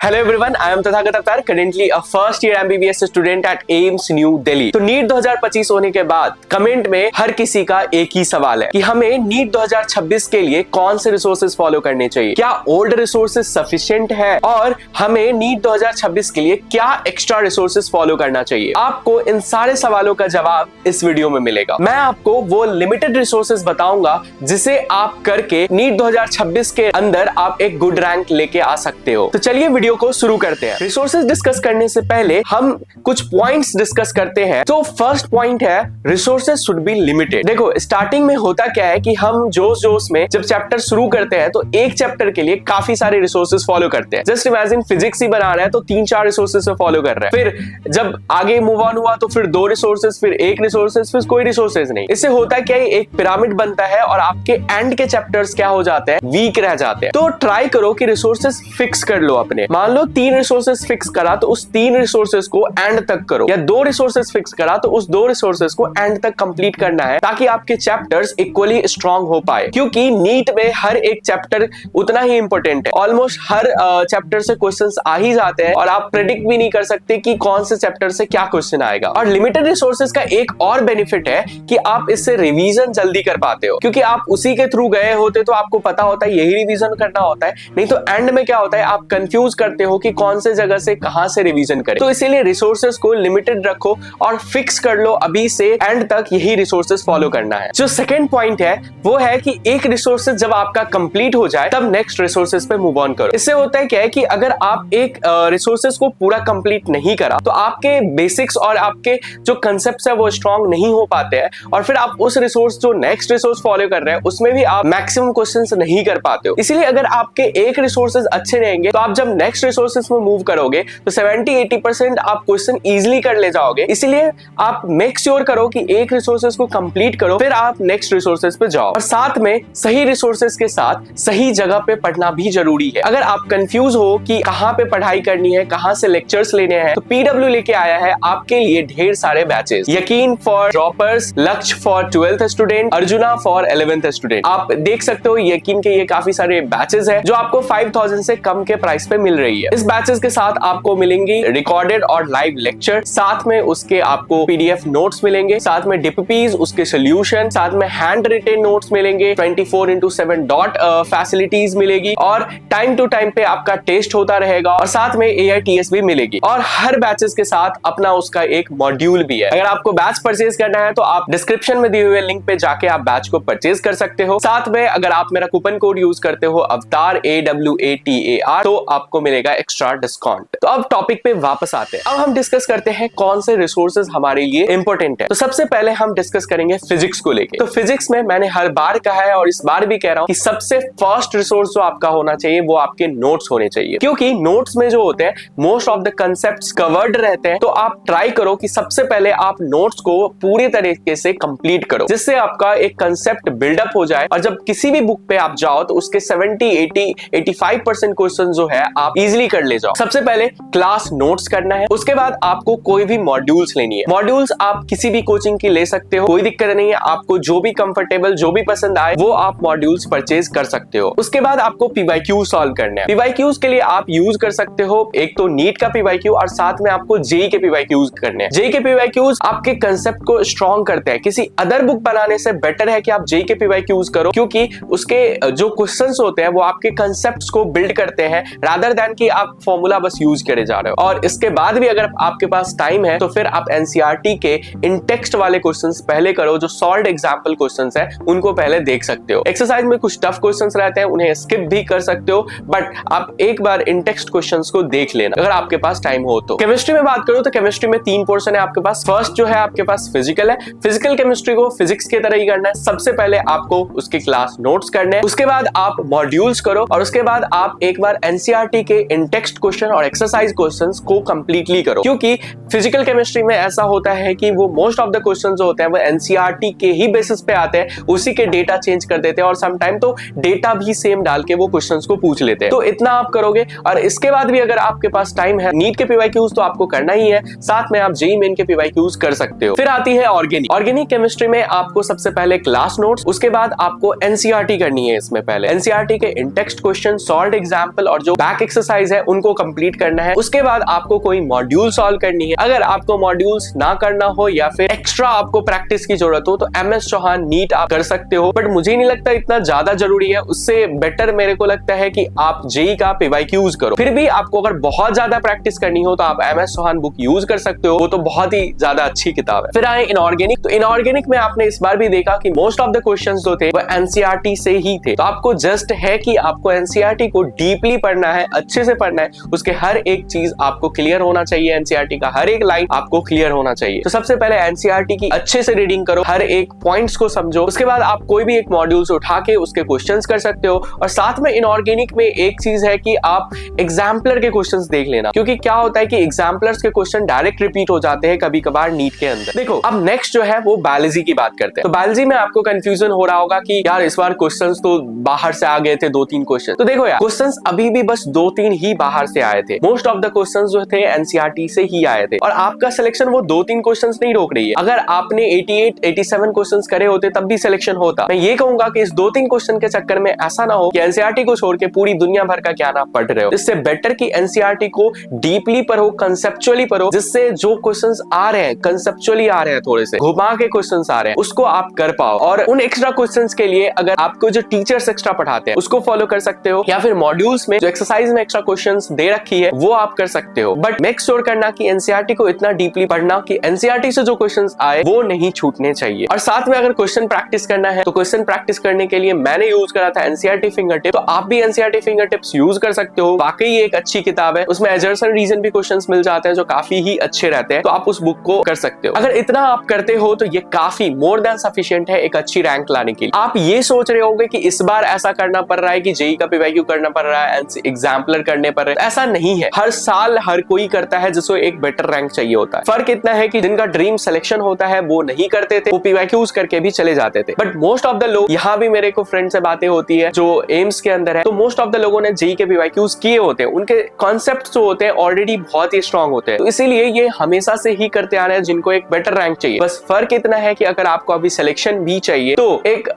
Hello everyone, I am Tathagat Avtar, currently a first year MBBS student at AIIMS New Delhi। तो NEET 2025 होने के बाद comment में हर किसी का एक ही सवाल है कि हमें नीट 2026 के लिए कौन से रिसोर्सेज फॉलो करने चाहिए, क्या ओल्ड रिसोर्सेज सफिशिएंट है और हमें नीट 2026 के लिए क्या एक्स्ट्रा रिसोर्सेज फॉलो करना चाहिए। आपको इन सारे सवालों का जवाब इस वीडियो में मिलेगा। मैं आपको वो लिमिटेड रिसोर्सेज बताऊंगा जिसे आप करके नीट 2026 के अंदर आप एक गुड रैंक लेके आ सकते हो। तो चलिए वीडियो को शुरू करते हैं। रिसोर्सेज डिस्कस करने से पहले हम कुछ पॉइंट्स डिस्कस करते हैं। तो फर्स्ट पॉइंट है रिसोर्सेज शुड बी लिमिटेड। देखो स्टार्टिंग में होता क्या है कि हम जोश में जब चैप्टर शुरू करते हैं तो एक चैप्टर के लिए काफी सारे रिसोर्सेज फॉलो करते हैं। जस्ट इमेजिन फिजिक्स ही बना रहे हैं तो 3-4 रिसोर्सेज से फॉलो कर रहे हैं। फिर जब आगे मूव ऑन हुआ तो फिर 2 रिसोर्सेज, फिर 1 रिसोर्सेज, फिर कोई रिसोर्सेज नहीं। इससे होता क्या है, एक पिरामिड बनता है और आपके एंड के चैप्टर्स क्या हो जाते हैं, वीक रह जाते हैं। तो ट्राई करो कि रिसोर्सेज फिक्स कर लो अपने। मान लो 3 रिसोर्सेज फिक्स करा तो उस 3 रिसोर्सेज को एंड तक करो, या 2 रिसोर्सेज फिक्स करा तो उस 2 रिसोर्सेज को एंड तक कंप्लीट करना है ताकि आपके चैप्टर्स इक्वली स्ट्रांग हो पाए। क्योंकि नीट में हर एक चैप्टर उतना ही इंपॉर्टेंट है। ऑलमोस्ट हर चैप्टर से क्वेश्चंस आ ही जाते हैं और आप प्रेडिक्ट भी नहीं कर सकते कि कौन से चैप्टर से क्या क्वेश्चन आएगा। और लिमिटेड रिसोर्सेज का एक और बेनिफिट है कि आप इससे रिवीजन जल्दी कर पाते हो, क्योंकि आप उसी के थ्रू गए होते तो आपको पता होता है यही रिवीजन करना होता है। नहीं तो एंड में क्या होता है, आप कंफ्यूज करते हो कि कौन से जगह से कहां से रिवीजन करें। तो इसीलिए रिसोर्सेज को लिमिटेड रखो और फिक्स कर लो अभी से एंड तक यही रिसोर्सेज फॉलो करना है। जो सेकंड पॉइंट है वो है कि एक रिसोर्सेज जब आपका कंप्लीट हो जाए तब नेक्स्ट रिसोर्सेज पे मूव ऑन करो। इससे होता है क्या है कि अगर आप एक रिसोर्सेज को पूरा कंप्लीट नहीं करा तो आपके बेसिक्स और आपके जो कंसेप्ट्स है वो स्ट्रांग नहीं हो पाते हैं और फिर आप उस रिसोर्स जो नेक्स्ट रिसोर्स फॉलो कर रहे हैं उसमें भी आप मैक्सिमम क्वेश्चंस नहीं कर पाते हो। इसीलिए अगर आपके एक रिसोर्सेज अच्छे रहेंगे तो आप जब नेक्स्ट रिसोर्सेज में मूव करोगे तो 70-80% आप क्वेश्चन इजीली कर ले जाओगे। इसीलिए आप मेक श्योर करो कि एक रिसोर्सेज को कंप्लीट करो फिर आप नेक्स्ट रिसोर्सेज पे जाओ। और साथ में सही रिसोर्सेज के साथ सही जगह पे पढ़ना भी जरूरी है। अगर आप कंफ्यूज हो कि कहां पे पढ़ाई करनी है, कहां से लेक्चर्स लेने हैं, तो पीडब्ल्यू लेके आया है आपके लिए ढेर सारे बैचेस। यकीन फॉर ड्रॉपर्स, लक्ष्य for 12th student, arjuna for 11th student. आप देख सकते हो यकीन के ये काफी सारे बैचेस हैं जो आपको 5000 से कम के प्राइस पे मिल रही है। इस बैचेस के साथ आपको मिलेंगी रिकॉर्डेड और लाइव लेक्चर, साथ में उसके आपको पीडीएफ नोट्स मिलेंगे, साथ में डीपीपीज, उसके सॉल्यूशन, साथ में हैंड रिटेन नोट्स मिलेंगे, 24/7 डॉट फैसिलिटीज मिलेगी और टाइम टू टाइम पे आपका टेस्ट होता रहेगा और साथ में AITS भी मिलेगी। और हर बैचेस के साथ अपना उसका एक मॉड्यूल भी है। अगर आपको बैच परचेज करना है तो आप डिस्क्रिप्शन में दिए हुए लिंक पे जाके आप बैच को परचेज कर सकते हो। साथ में अगर आप मेरा कूपन कोड यूज करते हो अवतार AWATAR तो आपको मिलेगा एक्स्ट्रा डिस्काउंट। तो अब टॉपिक पे वापस आते हैं। अब हम डिस्कस करते हैं कौन से रिसोर्सेज हमारे लिए इंपॉर्टेंट है। तो सबसे पहले हम डिस्कस करेंगे फिजिक्स को लेके। तो फिजिक्स में मैंने हर बार कहा है और इस बार भी कह रहा हूं कि सबसे फर्स्ट रिसोर्स जो आपका होना चाहिए वो आपके नोट्स होने चाहिए, क्योंकि नोट्स में जो होते हैं most of the concepts covered रहते हैं। तो आप ट्राई करो कि सबसे पहले आप नोट्स को पूरी तरीके से कंप्लीट करो, जिससे आपका एक कंसेप्ट बिल्डअप हो जाए और जब किसी भी बुक पे आप जाओ तो उसके 70-80-85% क्वेश्चन जो है आप इजिली कर ले जाओ। सबसे पहले क्लास नोट्स करना है, उसके बाद आपको कोई भी मॉड्यूल्स लेनी है। मॉड्यूल्स आप किसी भी कोचिंग की ले सकते हो, कोई दिक्कत नहीं है। आपको जो भी कंफर्टेबल, जो भी पसंद आए वो आप मॉड्यूल्स परचेज कर सकते हो। उसके बाद आपको PYQ सॉल्व करना है। PYQs के लिए आप यूज कर सकते हो एक तो नीट का PYQ और साथ में आपको जेई के PYQs करने हैं। जेई के PYQs आपके कंसेप्ट को स्ट्रॉन्ग करते हैं। किसी अदर बुक बनाने से बेटर है कि आप जेई के PYQs करो, क्योंकि उसके जो क्वेश्चंस होते हैं वो आपके कंसेप्ट्स को बिल्ड करते हैं रादर देन कि आप फॉर्मूला बस यूज करे जा रहे हो। और इसके बाद भी अगर आपके पास टाइम है तो फिर आप NCERT के इन टेक्स्ट वाले क्वेश्चंस पहले करो, जो सॉल्व्ड एग्जांपल क्वेश्चंस है उनको पहले देख सकते हो। एक्सरसाइज में कुछ टफ क्वेश्चंस रहते हैं, उन्हें स्किप भी कर सकते हो, बट आप एक बार इन टेक्स्ट क्वेश्चंस को देख लेना अगर आपके पास टाइम हो तो। केमिस्ट्री में बात करो तो केमिस्ट्री में 3 पोर्शन है आपके पास। फर्स्ट जो है आपके पास फिजिकल है। फिजिकल केमिस्ट्री को फिजिक्स की तरह ही करना है। सबसे पहले आपको उसके क्लास नोट्स करने हैं, उसके बाद आप मॉड्यूल्स करो और उसके बाद आप एक बार NCERT के इन टेक्स्ट क्वेश्चन और एक्सरसाइज क्वेश्चंस को कंप्लीटली करो, क्योंकि फिजिकल केमिस्ट्री में ऐसा होता है कि वो मोस्ट ऑफ द क्वेश्चंस जो होते हैं वो NCERT के ही बेसिस पे आते हैं, उसी के डेटा चेंज कर देते हैं और सम टाइम तो डेटा भी सेम डाल के वो क्वेश्चंस को पूछ लेते हैं। तो इतना आप करोगे और इसके बाद भी अगर आपके पास टाइम है, नीट के PYQs तो आपको करना ही है, साथ में आप जेईई मेन के PYQs कर सकते हो। फिर आती है ऑर्गेनिक। ऑर्गेनिक केमिस्ट्री में आपको सबसे पहले क्लास नोट्स, उसके बाद आपको NCERT करनी है। इसमें पहले NCERT के इन टेक्स्ट क्वेश्चन, सॉल्व्ड एग्जांपल और जो बैक एक्सरसाइज एक्सरसाइज है उनको कंप्लीट करना है। उसके बाद आपको कोई मॉड्यूल सॉल्व करनी है। अगर आपको मॉड्यूल्स ना करना हो या फिर एक्स्ट्रा आपको प्रैक्टिस की जरूरत हो तो MS चौहान नीट आप कर सकते हो, बट मुझे नहीं लगता इतना ज्यादा जरूरी है। उससे बेटर मेरे को लगता है कि आप जेई का PYQs करो। फिर भी आपको अगर बहुत ज्यादा प्रैक्टिस करनी हो तो आप MS चौहान बुक यूज कर सकते हो, वो तो बहुत ही ज्यादा अच्छी किताब है। फिर आए इनऑर्गेनिक। तो इनऑर्गेनिक में आपने इस बार भी देखा कि मोस्ट ऑफ द क्वेश्चंस जो थे वो NCERT से ही थे। तो आपको जस्ट है कि आपको NCERT को डीपली पढ़ना है, अच्छे से पढ़ना है, उसके हर एक चीज आपको क्लियर होना चाहिए, NCERT का हर एक लाइन आपको क्लियर होना चाहिए। तो सबसे पहले NCERT की अच्छे से रीडिंग करो, हर एक पॉइंट्स को समझो। उसके बाद आप कोई भी एक मॉड्यूल से उठा के उसके क्वेश्चंस कर सकते हो। और साथ में इनऑर्गेनिक में एक चीज है कि आप एग्जाम्पलर के क्वेश्चंस देख लेना, क्योंकि क्या होता है कि एग्जाम्पलर्स के क्वेश्चन डायरेक्ट रिपीट हो जाते हैं कभी कभार नीट के अंदर। देखो अब नेक्स्ट जो है वो बायोलॉजी की बात करते हैं। तो बायोलॉजी में आपको कंफ्यूजन हो रहा होगा कि यार इस बार क्वेश्चंस तो बाहर से आ गए थे 2-3 क्वेश्चन। तो देखो यार, क्वेश्चंस अभी भी बस 2-3 ही बाहर से आए थे। मोस्ट ऑफ द क्वेश्चंस जो थे NCERT से ही आए थे। और आपका सिलेक्शन वो 2-3 क्वेश्चंस नहीं रोक रही है। अगर आपने 88-87 क्वेश्चंस करे होते तब भी सिलेक्शन होता। मैं ये कहूंगा कि इस 2-3 क्वेश्चन के चक्कर में ऐसा ना हो कि NCERT को छोड़ के पूरी दुनिया भर का ज्ञान आप पढ़ रहे हो। इससे बेटर कि NCERT को डीपली पढ़ो, कंसेप्चुअली पढ़ो, जिससे जो क्वेश्चंस आ रहे हैं कंसेप्चुअली आ रहे हैं, थोड़े से घुमा के क्वेश्चंस आ रहे हैं, उसको आप कर पाओ। और उन एक्स्ट्रा क्वेश्चंस के लिए अगर आपको जो टीचर्स एक्स्ट्रा पढ़ाते हैं उसको फॉलो कर सकते हो, या फिर मॉड्यूल्स में जो एक्सरसाइज में एक्स्ट्रा क्वेश्चंस दे रखी है वो आप कर सकते हो। बट मेक श्योर करना कि NCERT को इतना डीपली पढ़ना कि NCERT से जो क्वेश्चंस आए वो नहीं छूटने चाहिए। और साथ में अगर क्वेश्चन प्रैक्टिस करना है तो क्वेश्चन प्रैक्टिस करने के लिए मैंने यूज करा था NCERT फिंगरटिप। तो आप भी NCERT फिंगरटिप्स यूज कर सकते हो। वाकई एक अच्छी किताब है, उसमें एजर्सन रीजन भी क्वेश्चंस मिल जाते हैं जो काफी ही अच्छे रहते हैं। तो आप उस बुक को कर सकते हो। अगर इतना आप करते हो तो ये काफी मोर देन सफिशिएंट है एक अच्छी रैंक लाने के लिए। आप ये सोच रहे होंगे कि इस बार ऐसा करना पड़ रहा है कि जेई का PYQ करना पड़ रहा है, एग्जाम्पलर करने पड़ रहे हैं, ऐसा नहीं है। हर साल हर कोई करता है जिसको एक बेटर रैंक चाहिए होता है। फर्क इतना है कि जिनका ड्रीम सिलेक्शन होता है वो नहीं करते थे, वो PYQs करके भी चले जाते थे। बट मोस्ट ऑफ द लोग, यहाँ भी मेरे को फ्रेंड से बातें होती है जो एम्स के अंदर है, तो मोस्ट ऑफ द लोगों ने जेई के PYQs किए होते हैं। उनके कॉन्सेप्ट जो होते हैं ऑलरेडी बहुत ही स्ट्रॉन्ग होते हैं। तो इसीलिए ये हमेशा से ही करते आ रहे हैं जिनको एक बेटर रैंक चाहिए। बस फर्क इतना है कि अगर आपको अभी सिलेक्शन भी चाहिए तो एक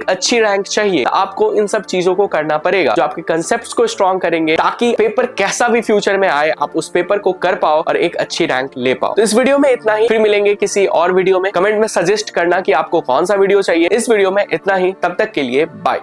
अच्छी रैंक चाहिए, तो आपको इन सब चीजों को करना पड़ेगा जो आपके कंसेप्ट्स को स्ट्रॉन्ग करेंगे, ताकि पेपर कैसा भी फ्यूचर में आए आप उस पेपर को कर पाओ और एक अच्छी रैंक ले पाओ। तो इस वीडियो में इतना ही, फिर मिलेंगे किसी और वीडियो में। कमेंट में सजेस्ट करना कि आपको कौन सा वीडियो चाहिए। इस वीडियो में इतना ही, तब तक के लिए बाय।